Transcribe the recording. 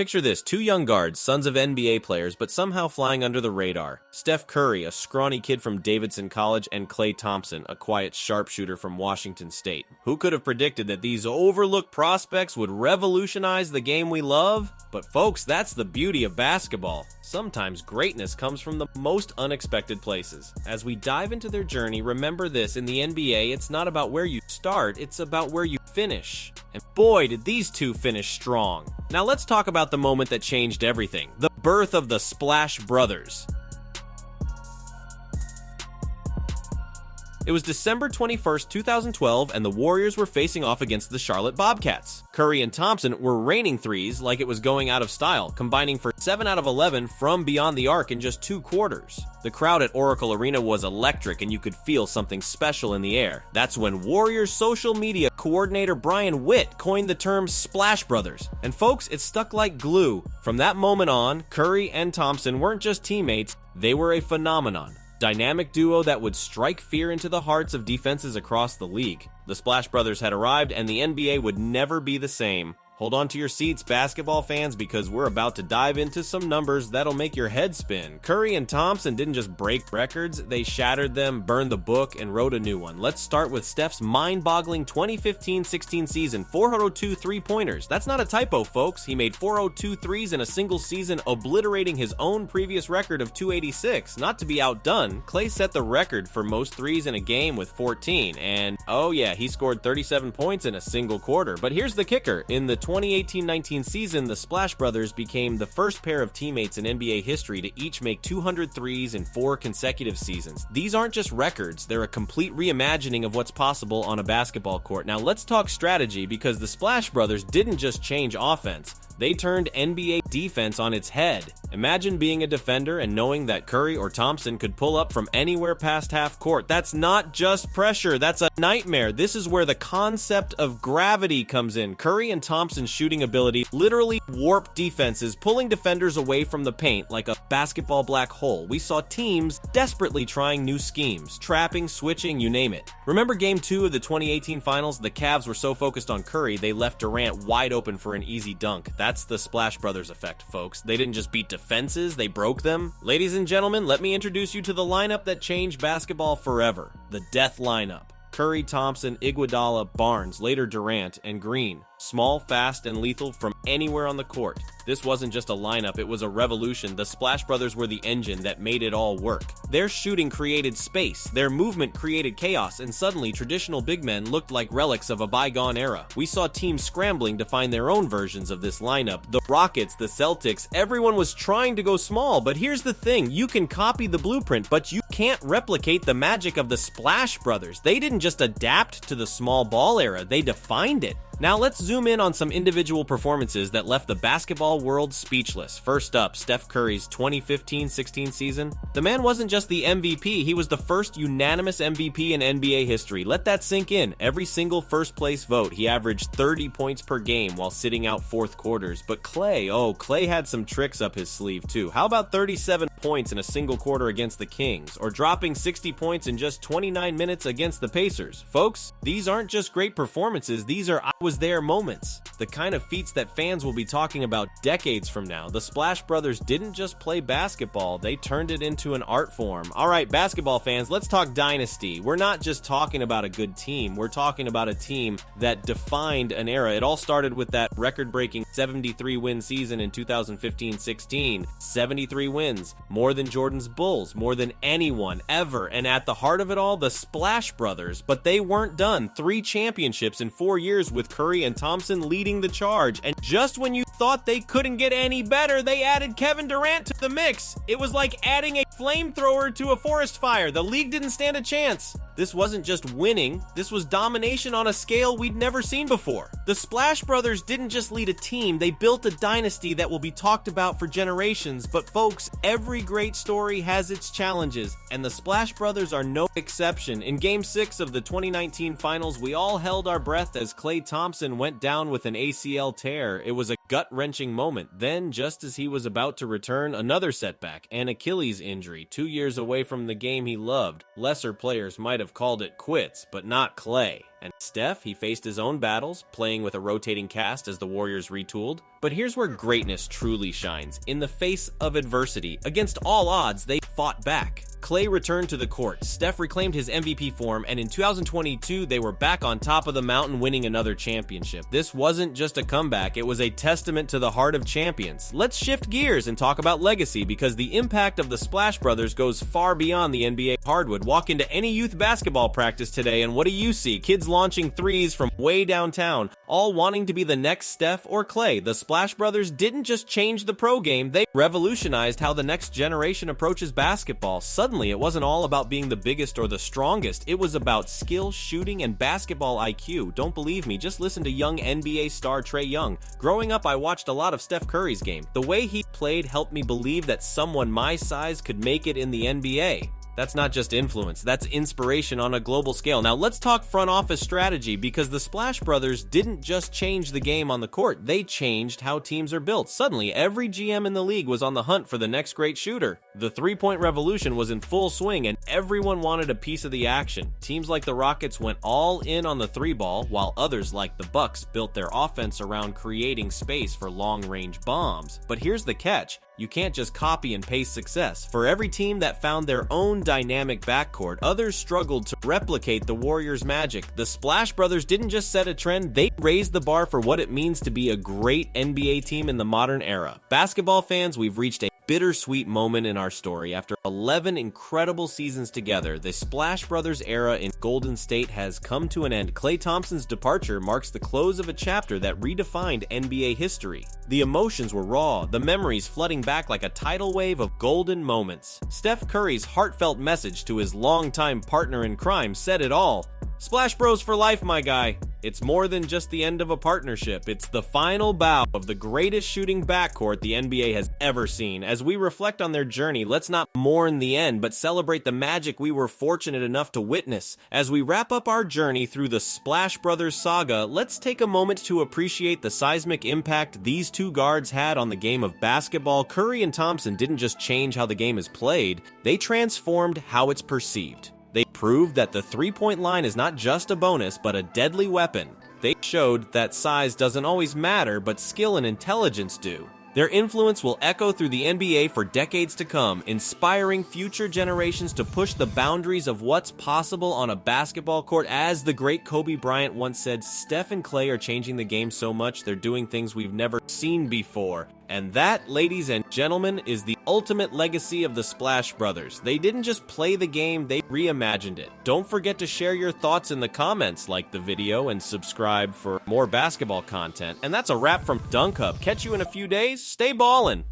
Picture this, two young guards, sons of NBA players, but somehow flying under the radar. Steph Curry, a scrawny kid from Davidson College, and Klay Thompson, a quiet sharpshooter from Washington State. Who could have predicted that these overlooked prospects would revolutionize the game we love? But folks, that's the beauty of basketball. Sometimes greatness comes from the most unexpected places. As we dive into their journey, remember this, in the NBA, it's not about where you start, it's about where you finish. And boy, did these two finish strong. Now let's talk about the moment that changed everything, the birth of the Splash Brothers. It was December 21st, 2012, and the Warriors were facing off against the Charlotte Bobcats. Curry and Thompson were raining threes like it was going out of style, combining for 7 out of 11 from beyond the arc in just 2 quarters. The crowd at Oracle Arena was electric, and you could feel something special in the air. That's when Warriors social media coordinator Brian Witt coined the term Splash Brothers. And folks, it stuck like glue. From that moment on, Curry and Thompson weren't just teammates, they were a phenomenon. Dynamic duo that would strike fear into the hearts of defenses across the league. The Splash Brothers had arrived, and the NBA would never be the same. Hold on to your seats, basketball fans, because we're about to dive into some numbers that'll make your head spin. Curry and Thompson didn't just break records, they shattered them, burned the book, and wrote a new one. Let's start with Steph's mind-boggling 2015-16 season, 402 three-pointers. That's not a typo, folks. He made 402 threes in a single season, obliterating his own previous record of 286. Not to be outdone, Klay set the record for most threes in a game with 14, and oh yeah, he scored 37 points in a single quarter. But here's the kicker. In the 2018-19 season, the Splash Brothers became the first pair of teammates in NBA history to each make 200 threes in 4 consecutive seasons. These aren't just records, they're a complete reimagining of what's possible on a basketball court. Now let's talk strategy, because the Splash Brothers didn't just change offense, they turned NBA defense on its head. Imagine being a defender and knowing that Curry or Thompson could pull up from anywhere past half court. That's not just pressure, that's a nightmare. This is where the concept of gravity comes in. Curry and Thompson's shooting ability literally warped defenses, pulling defenders away from the paint like a basketball black hole. We saw teams desperately trying new schemes, trapping, switching, you name it. Remember Game 2 of the 2018 Finals? The Cavs were so focused on Curry, they left Durant wide open for an easy dunk. That's the Splash Brothers effect, folks. They didn't just beat defenses, they broke them. Ladies and gentlemen, let me introduce you to the lineup that changed basketball forever. The Death Lineup. Curry, Thompson, Iguodala, Barnes, later Durant, and Green. Small, fast, and lethal from anywhere on the court. This wasn't just a lineup, it was a revolution. The Splash Brothers were the engine that made it all work. Their shooting created space, their movement created chaos, and suddenly traditional big men looked like relics of a bygone era. We saw teams scrambling to find their own versions of this lineup. The Rockets, the Celtics, everyone was trying to go small, but here's the thing, you can copy the blueprint, but you can't replicate the magic of the Splash Brothers. They didn't just adapt to the small ball era, they defined it. Now let's zoom in on some individual performances that left the basketball world speechless. First up, Steph Curry's 2015-16 season. The man wasn't just the MVP, he was the first unanimous MVP in NBA history. Let that sink in. Every single first place vote, he averaged 30 points per game while sitting out fourth quarters. But Klay had some tricks up his sleeve too. How about 37 points in a single quarter against the Kings, or dropping 60 points in just 29 minutes against the Pacers? Folks, these aren't just great performances, these are I was there moments. The kind of feats that fans will be talking about decades from now. The Splash Brothers didn't just play basketball, they turned it into an art form. Alright, basketball fans, let's talk dynasty. We're not just talking about a good team, we're talking about a team that defined an era. It all started with that record-breaking 73-win season in 2015-16. 73 wins, more than Jordan's Bulls, more than anyone ever. And at the heart of it all, the Splash Brothers. But they weren't done. 3 championships in 4 years with Curry and Thompson leading the charge. And just when you thought they couldn't get any better, they added Kevin Durant to the mix. It was like adding a flamethrower to a forest fire. The league didn't stand a chance. This wasn't just winning, this was domination on a scale we'd never seen before. The Splash Brothers didn't just lead a team, they built a dynasty that will be talked about for generations. But folks, every great story has its challenges, and the Splash Brothers are no exception. In Game 6 of the 2019 Finals, we all held our breath as Klay Thompson went down with an ACL tear. It was a gut-wrenching moment. Then, just as he was about to return, another setback, an Achilles injury, 2 years away from the game he loved. Lesser players might have called it quits, but not Klay. And Steph, he faced his own battles, playing with a rotating cast as the Warriors retooled. But here's where greatness truly shines. In the face of adversity, against all odds, they fought back. Klay returned to the court, Steph reclaimed his MVP form, and in 2022, they were back on top of the mountain winning another championship. This wasn't just a comeback, it was a testament to the heart of champions. Let's shift gears and talk about legacy, because the impact of the Splash Brothers goes far beyond the NBA hardwood. Walk into any youth basketball practice today, and what do you see? Kids launching threes from way downtown, all wanting to be the next Steph or Klay. The Splash Brothers didn't just change the pro game, they revolutionized how the next generation approaches basketball. Suddenly, it wasn't all about being the biggest or the strongest, it was about skill, shooting, and basketball IQ. Don't believe me? Just listen to young NBA star Trae Young. Growing up, I watched a lot of Steph Curry's game. The way he played helped me believe that someone my size could make it in the NBA. That's not just influence, that's inspiration on a global scale. Now let's talk front office strategy, because the Splash Brothers didn't just change the game on the court, they changed how teams are built. Suddenly, every GM in the league was on the hunt for the next great shooter. The three-point revolution was in full swing, and everyone wanted a piece of the action. Teams like the Rockets went all in on the three ball, while others like the Bucks built their offense around creating space for long-range bombs. But here's the catch. You can't just copy and paste success. For every team that found their own dynamic backcourt, others struggled to replicate the Warriors' magic. The Splash Brothers didn't just set a trend, they raised the bar for what it means to be a great NBA team in the modern era. Basketball fans, we've reached a bittersweet moment in our story. After 11 incredible seasons together, the Splash Brothers era in Golden State has come to an end. Klay Thompson's departure marks the close of a chapter that redefined NBA history. The emotions were raw, the memories flooding back like a tidal wave of golden moments. Steph Curry's heartfelt message to his longtime partner in crime said it all. Splash Bros for life, my guy. It's more than just the end of a partnership. It's the final bow of the greatest shooting backcourt the NBA has ever seen. As we reflect on their journey, let's not mourn the end, but celebrate the magic we were fortunate enough to witness. As we wrap up our journey through the Splash Brothers saga, let's take a moment to appreciate the seismic impact these two guards had on the game of basketball. Curry and Thompson didn't just change how the game is played, they transformed how it's perceived. They proved that the three-point line is not just a bonus, but a deadly weapon. They showed that size doesn't always matter, but skill and intelligence do. Their influence will echo through the NBA for decades to come, inspiring future generations to push the boundaries of what's possible on a basketball court. As the great Kobe Bryant once said, Steph and Klay are changing the game so much, they're doing things we've never seen before. And that, ladies and gentlemen, is the ultimate legacy of the Splash Brothers. They didn't just play the game, they reimagined it. Don't forget to share your thoughts in the comments, like the video, and subscribe for more basketball content. And that's a wrap from DunkHub. Catch you in a few days. Stay ballin'!